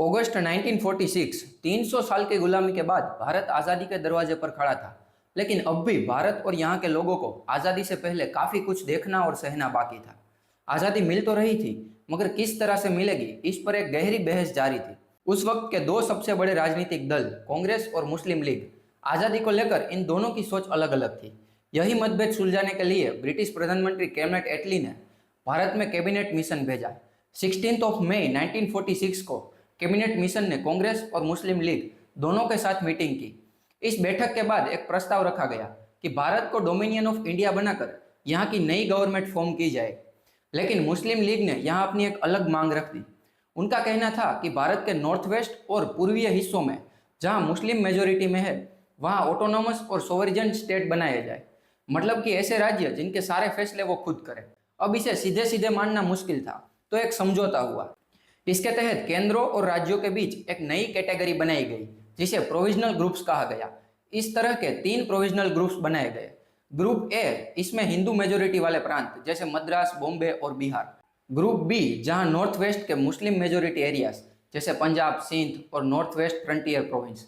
अगस्त 1946 300 साल की गुलामी के बाद भारत आज़ादी के दरवाजे पर खड़ा था। लेकिन अब भी भारत और यहाँ के लोगों को आज़ादी से पहले काफ़ी कुछ देखना और सहना बाकी था। आज़ादी मिल तो रही थी, मगर किस तरह से मिलेगी, इस पर एक गहरी बहस जारी थी। उस वक्त के दो सबसे बड़े राजनीतिक दल कांग्रेस और मुस्लिम लीग, आज़ादी को लेकर इन दोनों की सोच अलग अलग थी। यही मतभेद सुलझाने के लिए ब्रिटिश प्रधानमंत्री क्लेमेंट एटली ने भारत में कैबिनेट मिशन भेजा। 16 मई 1946 को कैबिनेट मिशन ने कांग्रेस और मुस्लिम लीग दोनों के साथ मीटिंग की। इस बैठक के बाद एक प्रस्ताव रखा गया कि भारत को डोमिनियन ऑफ इंडिया बनाकर यहाँ की नई गवर्नमेंट फॉर्म की जाए। लेकिन मुस्लिम लीग ने यहाँ अपनी एक अलग मांग रख दी। उनका कहना था कि भारत के नॉर्थ वेस्ट और पूर्वीय हिस्सों में जहाँ मुस्लिम मेजोरिटी में है, वहाँ ऑटोनोमस और सोवरिजन स्टेट बनाया जाए। मतलब कि ऐसे राज्य जिनके सारे फैसले वो खुद करें। अब इसे सीधे सीधे मानना मुश्किल था, तो एक समझौता हुआ। इसके तहत केंद्रों और राज्यों के बीच एक नई कैटेगरी बनाई गई, जिसे प्रोविजनल ग्रुप्स कहा गया। इस तरह के 3 प्रोविजनल ग्रुप्स बनाए गए। ग्रुप ए, इसमें हिंदू मेजोरिटी वाले प्रांत जैसे मद्रास, बॉम्बे और बिहार। ग्रुप बी, जहां नॉर्थ वेस्ट के मुस्लिम मेजोरिटी एरियाज जैसे पंजाब, सिंध और नॉर्थ वेस्ट फ्रंटियर प्रोविंस।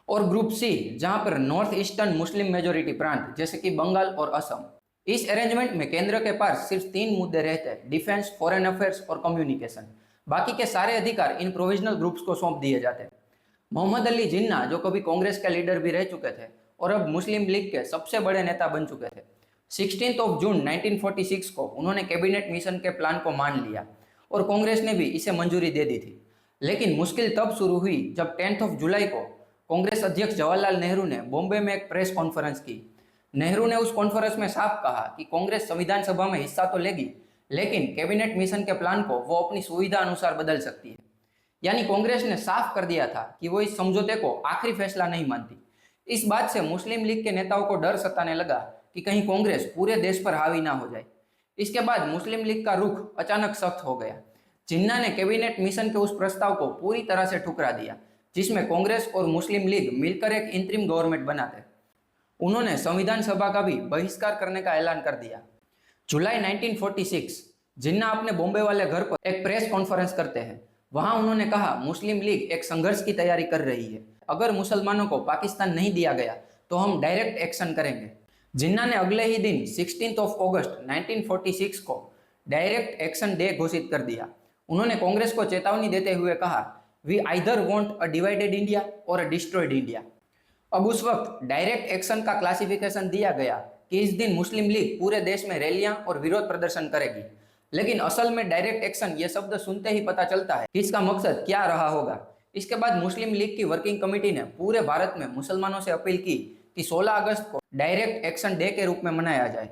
और ग्रुप सी, जहां पर नॉर्थ ईस्टर्न मुस्लिम मेजोरिटी प्रांत जैसे कि बंगाल और असम। इस अरेंजमेंट में केंद्र के पास सिर्फ 3 मुद्दे रहते हैं: डिफेंस, फॉरेन अफेयर्स और कम्युनिकेशन। बाकी के सारे अधिकार इन प्रोविजनल ग्रुप्स को सौंप दिए जाते। मोहम्मद अली जिन्ना, जो कभी कांग्रेस के लीडर भी रह चुके थे और अब मुस्लिम लीग के सबसे बड़े नेता बन चुके थे, 16 जून 1946 को उन्होंने कैबिनेट मिशन के प्लान को मान लिया और कांग्रेस ने भी इसे मंजूरी दे दी थी। लेकिन मुश्किल तब शुरू हुई जब 10 जुलाई को कांग्रेस अध्यक्ष जवाहरलाल नेहरू ने बॉम्बे में एक प्रेस कॉन्फ्रेंस की। नेहरू ने उस कॉन्फ्रेंस में साफ कहा कि कांग्रेस संविधान सभा में हिस्सा तो लेगी, लेकिन कैबिनेट मिशन के प्लान को वो अपनी सुविधा अनुसार बदल सकती है। यानी कांग्रेस ने साफ कर दिया था कि वो इस समझौते को आखिरी फैसला नहीं मानती। इस बात से मुस्लिम लीग के नेताओं को डर सताने लगा कि कहीं कांग्रेस पूरे देश पर हावी ना हो जाए। इसके बाद मुस्लिम लीग का रुख अचानक सख्त हो गया। जिन्ना ने कैबिनेट मिशन के उस प्रस्ताव को पूरी तरह से ठुकरा दिया, जिसमें कांग्रेस और मुस्लिम लीग मिलकर एक इंतरिम गवर्नमेंट बनाते। उन्होंने संविधान सभा का भी बहिष्कार करने का ऐलान कर दिया। जुलाई 1946 जिन्ना अपने बॉम्बे वाले घर पर एक प्रेस कॉन्फ्रेंस करते हैं। वहां उन्होंने कहा, मुस्लिम लीग एक संघर्ष की तैयारी कर रही है। अगर मुसलमानों को पाकिस्तान नहीं दिया गया तो हम डायरेक्ट एक्शन करेंगे। जिन्ना ने अगले ही दिन 16 अगस्त 1946 को डायरेक्ट एक्शन डे घोषित कर दिया। उन्होंने कांग्रेस को चेतावनी देते हुए कहा, we either want a divided India और अ डिस्ट्रॉयड इंडिया। अब उस वक्त डायरेक्ट एक्शन का क्लासिफिकेशन दिया गया कि इस दिन मुस्लिम लीग पूरे देश में रैलियां और विरोध प्रदर्शन करेगी। लेकिन असल में डायरेक्ट एक्शन ये शब्द सुनते ही पता चलता है कि इसका मकसद क्या रहा होगा। इसके बाद मुस्लिम लीग की वर्किंग कमेटी ने पूरे भारत में मुसलमानों से अपील की कि 16 अगस्त को डायरेक्ट एक्शन डे के रूप में मनाया जाए।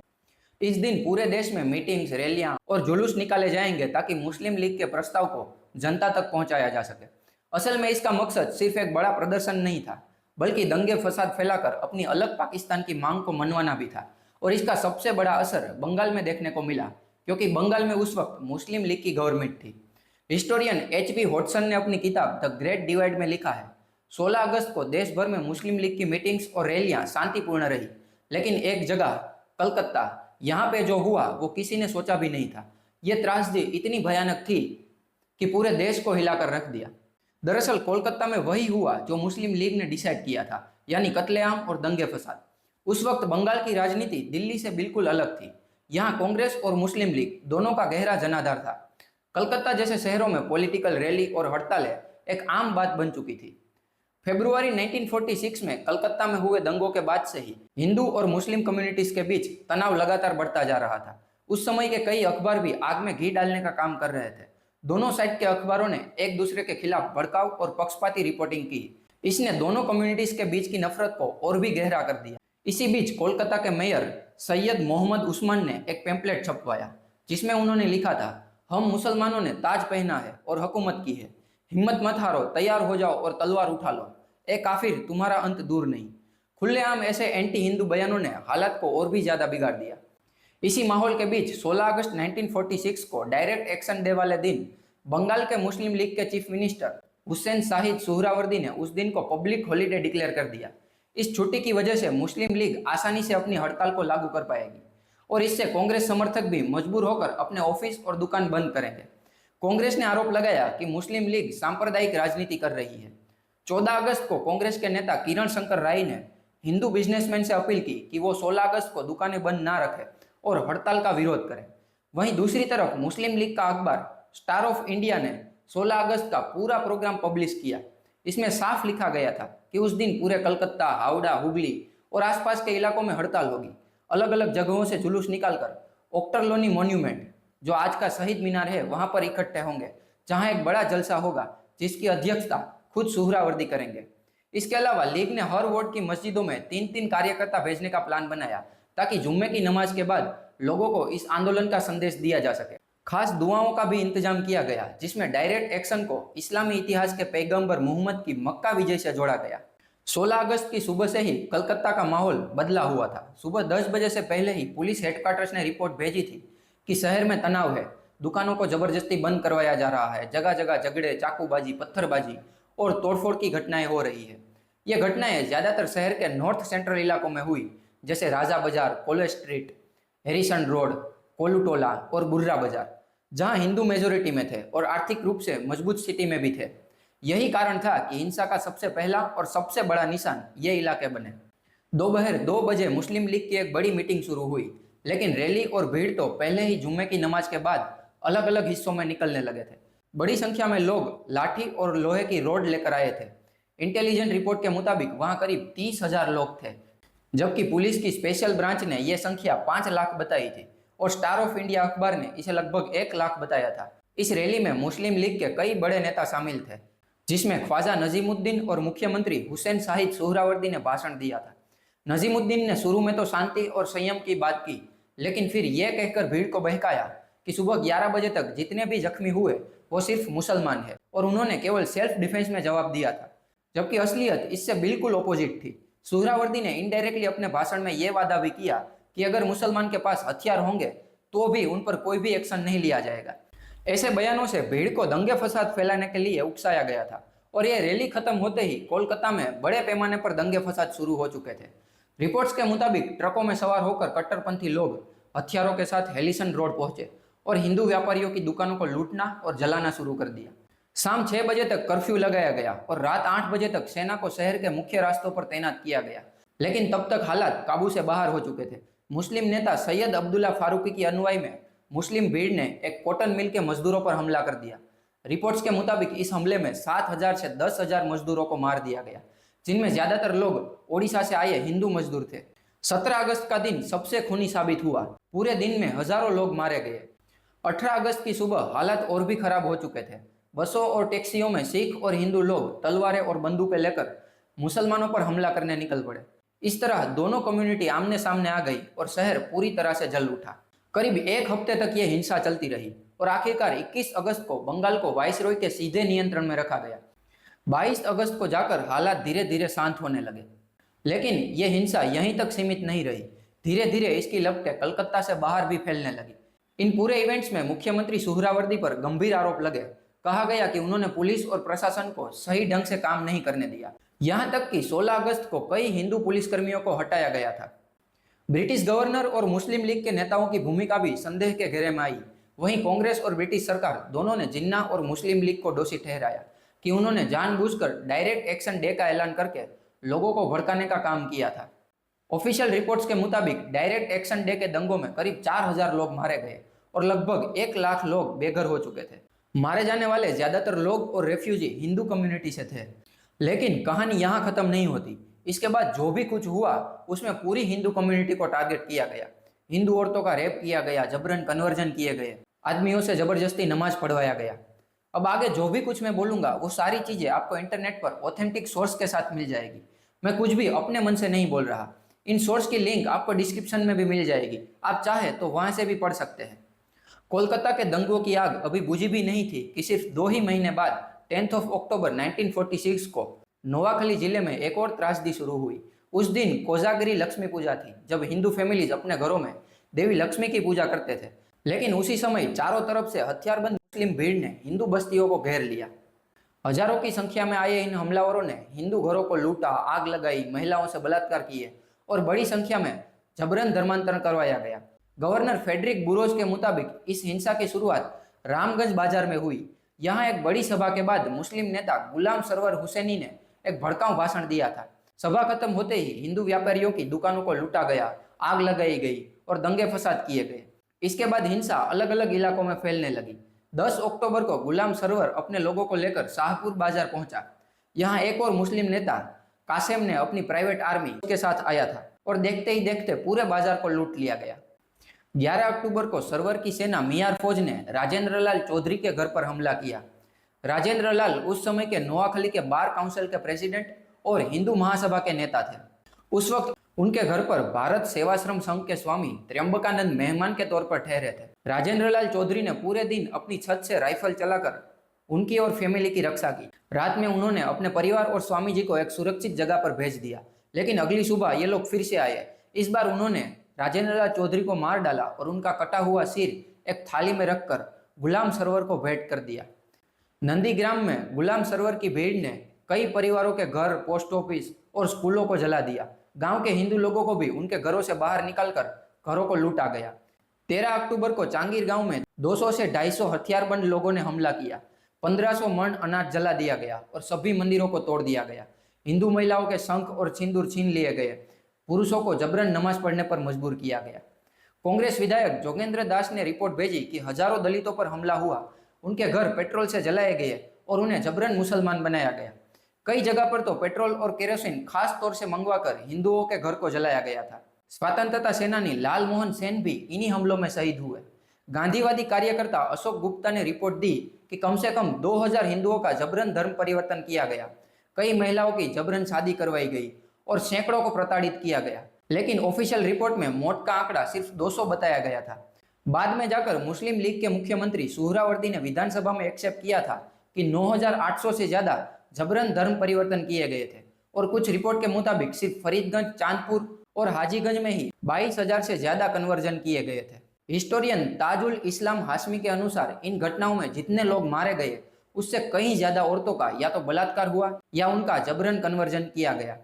इस दिन पूरे देश में मीटिंग्स, रैलियां और जुलूस निकाले जाएंगे ताकि मुस्लिम लीग के प्रस्ताव को जनता तक पहुंचाया जा सके। असल में इसका मकसद सिर्फ एक बड़ा प्रदर्शन नहीं था, बल्कि दंगे फसाद फैलाकर अपनी अलग पाकिस्तान की मांग को मनवाना भी था। और इसका सबसे बड़ा असर बंगाल में देखने को मिला, क्योंकि बंगाल में उस वक्त मुस्लिम लीग की गवर्नमेंट थी। Historian HB. हॉटसन ने अपनी किताब द ग्रेट डिवाइड में लिखा है, 16 अगस्त को देश भर में मुस्लिम लीग की मीटिंग्स और रैलियां शांतिपूर्ण रही, लेकिन एक जगह कलकत्ता, यहाँ पे जो हुआ वो किसी ने सोचा भी नहीं था। ये त्रासदी इतनी भयानक थी कि पूरे देश को हिलाकर रख दिया। दरअसल कोलकाता में वही हुआ जो मुस्लिम लीग ने डिसाइड किया था, यानी कत्लेआम और दंगे फसाद। उस वक्त बंगाल की राजनीति दिल्ली से बिल्कुल अलग थी। यहाँ कांग्रेस और मुस्लिम लीग दोनों का गहरा जनाधार था। कलकत्ता जैसे शहरों में पॉलिटिकल रैली और हड़तालें एक आम बात बन चुकी थी। फरवरी 1946 में कलकत्ता में हुए दंगों के बाद से ही हिंदू और मुस्लिम कम्युनिटीज के बीच तनाव लगातार बढ़ता जा रहा था। उस समय के कई अखबार भी आग में घी डालने का काम कर रहे थे। दोनों साइड के अखबारों ने एक दूसरे के खिलाफ भड़काऊ और पक्षपाती रिपोर्टिंग की। इसने दोनों कम्युनिटीज के बीच की नफरत को और भी गहरा कर दिया। इसी बीच कोलकाता के मेयर सैयद मोहम्मद उस्मान ने एक पैम्पलेट छपवाया, जिसमें उन्होंने लिखा था, हम मुसलमानों ने ताज पहना है और हुकूमत की है। हिम्मत मत हारो, तैयार हो जाओ और तलवार उठा लो। ए काफिर, तुम्हारा अंत दूर नहीं। खुलेआम ऐसे एंटी हिंदू बयानों ने हालात को और भी ज्यादा बिगाड़ दिया। इसी माहौल के बीच 16 अगस्त 1946 को डायरेक्ट एक्शन डे वाले दिन बंगाल के मुस्लिम लीग के चीफ मिनिस्टर हुसैन शाहिद सुहरावर्दी ने उस दिन को पब्लिक हॉलीडे डिक्लेयर कर दिया। इस छुट्टी की वजह से मुस्लिम लीग आसानी से अपनी हड़ताल को लागू कर पाएगी और इससे कांग्रेस समर्थक भी मजबूर होकर अपने ऑफिस और दुकान बंद करेंगे। कांग्रेस ने आरोप लगाया कि मुस्लिम लीग सांप्रदायिक राजनीति कर रही है। 14 अगस्त को कांग्रेस के नेता किरण शंकर राय ने हिंदू बिजनेसमैन से अपील की कि वो 16 अगस्त को दुकानें बंद ना रखें और हड़ताल का विरोध करें। वहीं दूसरी तरफ मुस्लिम लीग का अखबार स्टार ऑफ इंडिया ने 16 अगस्त का पूरा प्रोग्राम पब्लिश किया। इसमें साफ लिखा गया था कि उस दिन पूरे कलकत्ता, हावड़ा, हुगली और आसपास के इलाकों में हड़ताल होगी। अलग अलग जगहों से जुलूस निकालकर ऑक्टरलोनी मॉन्यूमेंट, जो आज का शहीद मीनार है, वहां पर इकट्ठे होंगे, जहां एक बड़ा जलसा होगा जिसकी अध्यक्षता खुद सुहरावर्दी करेंगे। इसके अलावा लीग ने हर वार्ड की मस्जिदों में 3-3 कार्यकर्ता भेजने का प्लान बनाया ताकि जुम्मे की नमाज के बाद लोगों को इस आंदोलन का संदेश दिया जा सके। खास दुआओं का भी इंतजाम किया गया, जिसमें डायरेक्ट एक्शन को इस्लामी इतिहास के पैगंबर मोहम्मद की मक्का विजय से जोड़ा गया। 16 अगस्त की सुबह से ही कलकत्ता का माहौल बदला हुआ था। सुबह 10 बजे से पहले ही पुलिस हेडक्वार्टर्स ने रिपोर्ट भेजी थी कि शहर में तनाव है, दुकानों को जबरदस्ती बंद करवाया जा रहा है, जगह जगह झगड़े, चाकूबाजी, पत्थरबाजी और तोड़फोड़ की घटनाएं हो रही है। ये घटनाएं ज्यादातर शहर के नॉर्थ सेंट्रल इलाकों में हुई, जैसे राजा बाजार, कॉलेज स्ट्रीट, हैरिसन रोड, कोलुटोला और बुर्रा बाजार, जहां हिंदू मेजोरिटी में थे और आर्थिक रूप से मजबूत स्थिति में भी थे। यही कारण था कि हिंसा का सबसे पहला और सबसे बड़ा निशान ये इलाके बने। दोपहर 2 बजे मुस्लिम लीग की एक बड़ी मीटिंग शुरू हुई, लेकिन रैली और भीड़ तो पहले ही जुम्मे की नमाज के बाद अलग अलग हिस्सों में निकलने लगे थे। बड़ी संख्या में लोग लाठी और लोहे की रॉड लेकर आए थे। इंटेलिजेंट रिपोर्ट के मुताबिक वहां करीब 30,000 लोग थे, जबकि पुलिस की स्पेशल ब्रांच ने यह संख्या 5 लाख बताई थी और स्टार ऑफ इंडिया अखबार ने इसे लगभग 1 लाख बताया था। इस रैली में मुस्लिम लीग के कई बड़े नेता शामिल थे, जिसमें ख्वाजा नजीमुद्दीन और मुख्यमंत्री हुसैन शाहिद सोहरावर्दी ने भाषण दिया था। नजीमुद्दीन ने शुरू में तो शांति और संयम की बात की, लेकिन फिर यह कहकर भीड़ को बहकाया कि सुबह 11 बजे तक जितने भी जख्मी हुए वो सिर्फ मुसलमान है, और उन्होंने केवल सेल्फ डिफेंस में जवाब दिया था, जबकि असलियत इससे बिल्कुल ऑपोजिट थी। सुहरावर्दी ने इनडायरेक्टली अपने भाषण में यह वादा भी किया कि अगर मुसलमान के पास हथियार होंगे तो भी उन पर कोई भी एक्शन नहीं लिया जाएगा। ऐसे बयानों से भीड़ को दंगे फसाद फैलाने के लिए उकसाया गया था, और यह रैली खत्म होते ही कोलकाता में बड़े पैमाने पर दंगे फसाद शुरू हो चुके थे। रिपोर्ट्स के मुताबिक ट्रकों में सवार होकर कट्टरपंथी लोग हथियारों के साथ हैरिसन रोड पहुंचे और हिंदू व्यापारियों की दुकानों को लूटना और जलाना शुरू कर दिया। शाम 6 बजे तक कर्फ्यू लगाया गया और रात 8 बजे तक सेना को शहर के मुख्य रास्तों पर तैनात किया गया, लेकिन तब तक हालात काबू से बाहर हो चुके थे। मुस्लिम नेता सैयद अब्दुल्ला फारूकी की अगुवाई में मुस्लिम भीड़ ने एक कॉटन मिल के मजदूरों पर हमला कर दिया। रिपोर्ट्स के मुताबिक इस हमले में 7,000 से 10,000 मजदूरों को मार दिया गया, जिनमें ज्यादातर लोग ओडिशा से आए हिंदू मजदूर थे। 17 अगस्त का दिन सबसे खूनी साबित हुआ। पूरे दिन में हजारों लोग मारे गए। 18 अगस्त की सुबह हालात और भी खराब हो चुके थे। बसों और टैक्सियों में सिख और हिंदू लोग तलवारें और बंदूकें लेकर मुसलमानों पर हमला करने निकल पड़े। इस तरह दोनों कम्युनिटी आमने सामने आ गई और शहर पूरी तरह से जल उठा। करीब 1 हफ्ते तक यह हिंसा चलती रही और आखिरकार 21 अगस्त को बंगाल को वाइसरॉय के सीधे नियंत्रण में रखा गया। 22 अगस्त को जाकर हालात धीरे धीरे शांत होने लगे, लेकिन यह हिंसा यहीं तक सीमित नहीं रही। धीरे धीरे इसकी लपटें कलकत्ता से बाहर भी फैलने लगी। इन पूरे इवेंट्स में मुख्यमंत्री सुहरावर्दी पर गंभीर आरोप लगे। कहा गया कि उन्होंने पुलिस और प्रशासन को सही ढंग से काम नहीं करने दिया। यहां तक कि 16 अगस्त को कई हिंदू पुलिसकर्मियों को हटाया गया था। ब्रिटिश गवर्नर और मुस्लिम लीग के नेताओं की भूमिका भी संदेह के घेरे में आई। वहीं कांग्रेस और ब्रिटिश सरकार दोनों ने जिन्ना और मुस्लिम लीग को दोषी ठहराया कि उन्होंने जानबूझकर डायरेक्ट एक्शन डे का ऐलान करके लोगों को भड़काने का काम किया था। ऑफिशियल रिपोर्ट्स के मुताबिक डायरेक्ट एक्शन डे के दंगों में करीब 4,000 लोग मारे गए और लगभग 1 लाख लोग बेघर हो चुके थे। मारे जाने वाले ज्यादातर लोग और रेफ्यूजी हिंदू कम्युनिटी से थे। लेकिन कहानी यहाँ खत्म नहीं होती। इसके बाद जो भी कुछ हुआ उसमें पूरी हिंदू कम्युनिटी को टारगेट किया गया। हिंदू औरतों का रेप किया गया, जबरन कन्वर्जन किए गए, आदमियों से जबरदस्ती नमाज पढ़वाया गया। अब आगे जो भी कुछ मैं बोलूंगा वो सारी चीजें आपको इंटरनेट पर ऑथेंटिक सोर्स के साथ मिल जाएगी। मैं कुछ भी अपने मन से नहीं बोल रहा। इन सोर्स की लिंक आपको डिस्क्रिप्शन में भी मिल जाएगी, आप चाहे तो वहां से भी पढ़ सकते हैं। कोलकाता के दंगों की आग अभी बुझी भी नहीं थी कि सिर्फ 2 ही महीने बाद 10 अक्टूबर 1946 को नोवाखली जिले में एक और त्रासदी शुरू हुई। उस दिन कोजागिरी लक्ष्मी पूजा थी, जब हिंदू फैमिलीज अपने घरों में देवी लक्ष्मी की पूजा करते थे। लेकिन उसी समय चारों तरफ से हथियारबंद मुस्लिम भीड़ ने हिंदू बस्तियों को घेर लिया। हजारों की संख्या में आए इन हमलावरों ने हिंदू घरों को लूटा, आग लगाई, महिलाओं से बलात्कार किए और बड़ी संख्या में जबरन धर्मांतरण करवाया गया। गवर्नर फेडरिक बुरोज के मुताबिक इस हिंसा की शुरुआत रामगंज बाजार में हुई। यहाँ एक बड़ी सभा के बाद मुस्लिम नेता गुलाम सरवर हुसैनी ने एक भड़काऊ भाषण दिया था। सभा खत्म होते ही हिंदू व्यापारियों की दुकानों को लूटा गया, आग लगाई गई और दंगे फसाद किए गए। इसके बाद हिंसा अलग अलग इलाकों में फैलने लगी। 10 अक्टूबर को गुलाम सरवर अपने लोगों को लेकर शाहपुर बाजार पहुंचा। यहाँ एक और मुस्लिम नेता कासिम ने अपनी प्राइवेट आर्मी के साथ आया था और देखते ही देखते पूरे बाजार को लूट लिया गया। 11 अक्टूबर को सरवर की सेना मियार फौज ने राजेंद्र लाल चौधरी के घर पर हमला किया। राजेंद्र लाल उस समय के नोआखली के बार काउंसिल के प्रेसिडेंट और हिंदू महासभा के नेता थे। उस वक्त उनके घर पर भारत सेवाश्रम संघ के स्वामी त्र्यंबकानंद मेहमान के तौर पर ठहरे थे। राजेंद्र लाल चौधरी ने पूरे दिन अपनी छत से राइफल चलाकर उनकी और फैमिली की रक्षा की। रात में उन्होंने अपने परिवार और स्वामी जी को एक सुरक्षित जगह पर भेज दिया, लेकिन अगली सुबह ये लोग फिर से आए। इस बार उन्होंने राजेंद्र लाल चौधरी को मार डाला और उनका कटा हुआ सिर एक थाली में रखकर गुलाम सरवर को भेंट कर दिया। नंदीग्राम में गुलाम सरवर की भीड़ ने कई परिवारों के घर, पोस्ट ऑफिस और स्कूलों को जला दिया। गांव के हिंदू लोगों को भी उनके घरों से बाहर निकालकर घरों को लूटा गया। 13 अक्टूबर को चांगीर गांव में 200 से 250 हथियारबंद लोगों ने हमला किया। 1500 मण अनाज जला दिया गया और सभी मंदिरों को तोड़ दिया गया। हिंदू महिलाओं के शंख और सिंदूर छीन लिए गए। पुरुषों को जबरन नमाज पढ़ने पर मजबूर किया गया। कांग्रेस विधायक जोगेंद्र दास ने रिपोर्ट भेजी कि हजारों दलितों पर हमला हुआ, उनके घर पेट्रोल से जलाए गए और उन्हें जबरन मुसलमान बनाया गया। कई जगह पर तो पेट्रोल और केरोसिन खास तौर से मंगवाकर हिंदुओं के घर को जलाया गया था। स्वतंत्रता सेनानी लाल मोहन सेन भी इन्हीं हमलों में शहीद हुए। गांधीवादी कार्यकर्ता अशोक गुप्ता ने रिपोर्ट दी कि कम से कम 2000 हिंदुओं का जबरन धर्म परिवर्तन किया गया। कई महिलाओं की जबरन शादी करवाई गई और सैकड़ों को प्रताड़ित किया गया। लेकिन ऑफिशियल रिपोर्ट में मौत का आंकड़ा सिर्फ 200 बताया गया था। बाद में जाकर मुस्लिम लीग के मुख्यमंत्री सुहरावर्दी ने विधानसभा में एक्सेप्ट किया था कि 9800 से ज्यादा जबरन धर्म परिवर्तन किए गए थे और कुछ रिपोर्ट के मुताबिक सिर्फ फरीदगंज, चांदपुर और हाजीगंज में ही 22,000 से ज्यादा कन्वर्जन किए गए थे। हिस्टोरियन ताजुल इस्लाम हाशमी के अनुसार इन घटनाओं में जितने लोग मारे गए उससे कहीं ज्यादा औरतों का या तो बलात्कार हुआ या उनका जबरन कन्वर्जन किया गया।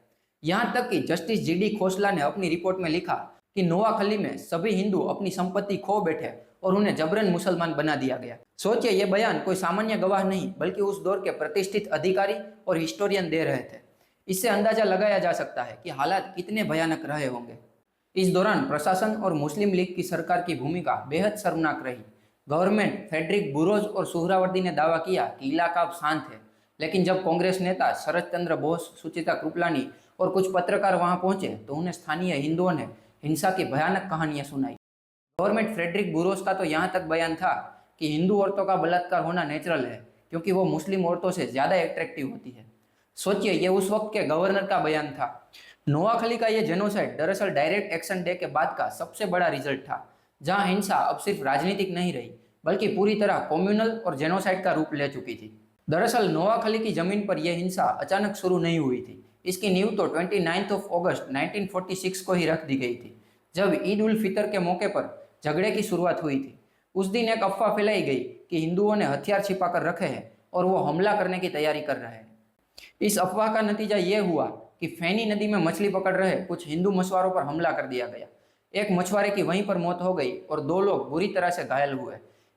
यहाँ तक कि जस्टिस जीडी खोसला ने अपनी रिपोर्ट में लिखा कि नोआखली में सभी हिंदू अपनी संपत्ति खो बैठे और उन्हें जबरन मुसलमान बना दिया गया। सोचिए, ये बयान कोई सामान्य गवाह नहीं बल्कि उस दौर के प्रतिष्ठित अधिकारी और हिस्टोरियन दे रहे थे। इससे अंदाजा लगाया जा सकता है कि हालात कितने भयानक रहे होंगे। इस दौरान प्रशासन और मुस्लिम लीग की सरकार की भूमिका बेहद शर्मनाक रही। गवर्नमेंट फ्रेडरिक बुरोज और सुहरावर्दी ने दावा किया कि इलाका अब शांत है, लेकिन जब कांग्रेस नेता शरद चंद्र बोस, सुचिता कृपलानी और कुछ पत्रकार वहां पहुंचे तो उन्हें स्थानीय हिंदुओं ने हिंसा की भयानक कहानियां सुनाई। गवर्नमेंट फ्रेडरिक बुरोज का तो यहाँ तक बयान था कि हिंदू औरतों का बलात्कार होना नेचुरल है क्योंकि वो मुस्लिम औरतों से ज्यादा एट्रैक्टिव होती है। सोचिए, ये उस वक्त के गवर्नर का बयान था। नोआखली का ये जेनोसाइड दरअसल डायरेक्ट एक्शन डे के बाद का सबसे बड़ा रिजल्ट था, जहां हिंसा अब सिर्फ राजनीतिक नहीं रही बल्कि पूरी तरह कम्युनल और जेनोसाइड का रूप ले चुकी थी। दरअसल नोआखली की जमीन पर यह हिंसा अचानक शुरू नहीं हुई थी। इसकी नींव तो 29 अगस्त 1946 को ही रख दी गई थी, जब ईद उल फितर के मौके पर झगड़े की शुरुआत हुई थी। उस दिन एक अफवाह फैलाई गई कि हिंदुओं ने हथियार छिपाकर रखे हैं और वो हमला करने की तैयारी कर रहे हैं। इस अफवाह का नतीजा ये हुआ कि फैनी नदी में मछली पकड़ रहे कुछ हिंदू मछुआरों पर हमला कर दिया गया। एक मछुआरे की वहीं पर मौत हो गई और 2 लोग बुरी तरह से घायल हुए।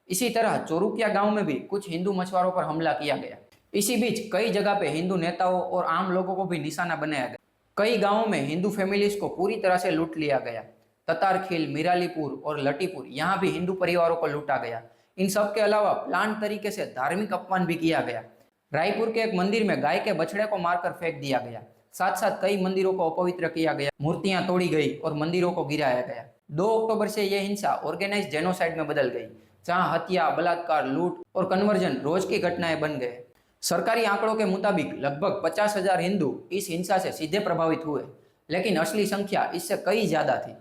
इसी तरह चोरुकिया गांव में भी कुछ हिंदू मछुआरों पर हमला किया गया। इसी बीच कई जगह पे हिंदू नेताओं और आम लोगों को भी निशाना बनाया गया। कई गांवों में हिंदू फैमिलीज को पूरी तरह से लूट लिया गया। ततारखील, मिरालीपुर और लटीपुर, यहाँ भी हिंदू परिवारों को लूटा गया। इन सब के अलावा प्लान तरीके से धार्मिक अपमान भी किया गया। रायपुर के एक मंदिर में गाय के बछड़े को मारकर फेंक दिया गया। साथ साथ कई मंदिरों को अपवित्र किया गया, मूर्तियां तोड़ी गई और मंदिरों को गिराया गया। 2 अक्टूबर से यह हिंसा ऑर्गेनाइज जेनोसाइड में बदल गई, जहां हत्या, बलात्कार, लूट और कन्वर्जन रोज की घटनाएं बन गए। सरकारी आंकड़ों के मुताबिक लगभग 50,000 हिंदू इस हिंसा से सीधे प्रभावित हुए, लेकिन असली संख्या इससे कई ज्यादा थी।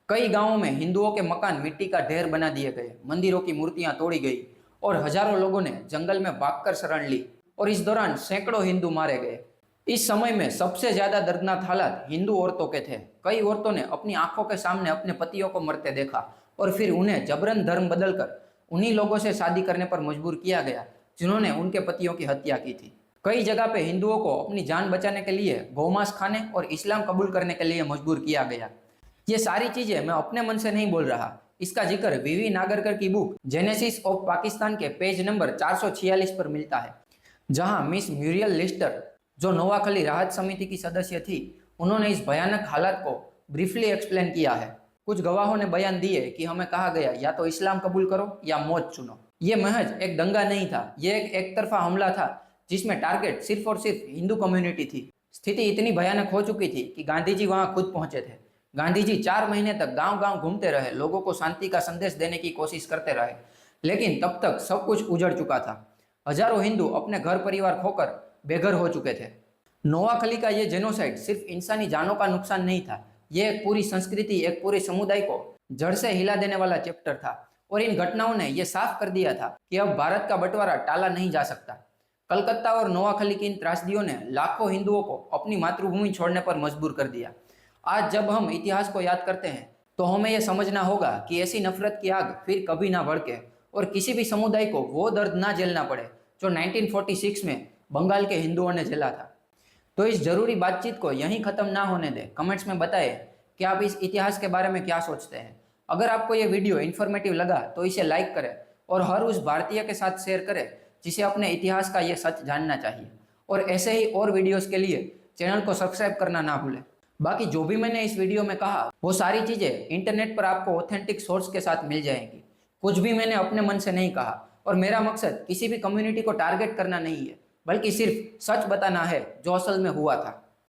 कई गांवों में हिंदुओं के मकान मिट्टी का ढेर बना दिए गए, मंदिरों की मूर्तियां तोड़ी गई और हजारों लोगों ने जंगल में भागकर शरण ली और इस दौरान सैकड़ों हिंदू मारे गए। इस समय में सबसे ज्यादा दर्दनाक हालात हिंदू औरतों के थे। कई औरतों ने अपनी आंखों के सामने अपने पतियों को मरते देखा और फिर उन्हें जबरन धर्म बदलकर उन्हीं लोगों से शादी करने पर मजबूर किया गया जिन्होंने उनके पतियों की हत्या की थी। कई जगह पे हिंदुओं को अपनी जान बचाने के लिए गौमांस खाने और इस्लाम कबूल करने के लिए मजबूर किया गया। ये सारी चीजें मैं अपने मन से नहीं बोल रहा, इसका जिक्र वीवी नागरकर की बुक जेनेसिस ऑफ पाकिस्तान के पेज नंबर 446 पर मिलता है, जहां मिस म्यूरियल लिस्टर, जो नोवाखली राहत समिति की सदस्य थी, उन्होंने इस भयानक हालात को ब्रीफली एक्सप्लेन किया है। कुछ गवाहों ने बयान दिए कि हमें कहा गया या तो इस्लाम कबूल करो या मौत चुनो। ये महज एक दंगा नहीं था, ये एक तरफा हमला था जिसमें टारगेट सिर्फ और सिर्फ हिंदू कम्युनिटी थी। स्थिति इतनी भयानक हो चुकी थी कि गांधी जी वहां खुद पहुंचे थे। गांधी जी 4 महीने तक गांव गांव घूमते रहे, लोगों को शांति का संदेश देने की कोशिश करते रहे, लेकिन तब तक सब कुछ उजड़ चुका था। हजारों हिंदू अपने घर परिवार खोकर बेघर हो चुके थे। नोवाखली का ये जेनोसाइड सिर्फ इंसानी जानों का नुकसान नहीं था, ये एक पूरी संस्कृति, एक पूरे समुदाय को जड़ से हिला देने वाला चैप्टर था। और इन घटनाओं ने यह साफ कर दिया था कि अब भारत का बंटवारा टाला नहीं जा सकता। कलकत्ता और नोवाखली की इन त्रासदियों ने लाखों हिंदुओं को अपनी मातृभूमि छोड़ने पर मजबूर कर दिया। आज जब हम इतिहास को याद करते हैं तो हमें यह समझना होगा कि ऐसी नफरत की आग फिर कभी ना भड़के और किसी भी समुदाय को वो दर्द ना झेलना पड़े जो 1946 में बंगाल के हिंदुओं ने झेला था। तो इस जरूरी बातचीत को यहीं खत्म ना होने दें। कमेंट्स में बताएं कि आप इस इतिहास के बारे में क्या सोचते हैं। अगर आपको यह वीडियो इन्फॉर्मेटिव लगा तो इसे लाइक करें और हर उस भारतीय के साथ शेयर करें जिसे अपने इतिहास का यह सच जानना चाहिए। और ऐसे ही और वीडियोस के लिए चैनल को सब्सक्राइब करना ना भूलें। बाकी जो भी मैंने इस वीडियो में कहा वो सारी चीज़ें इंटरनेट पर आपको ऑथेंटिक सोर्स के साथ मिल जाएंगी। कुछ भी मैंने अपने मन से नहीं कहा और मेरा मकसद किसी भी कम्युनिटी को टारगेट करना नहीं है, बल्कि सिर्फ सच बताना है जो असल में हुआ था।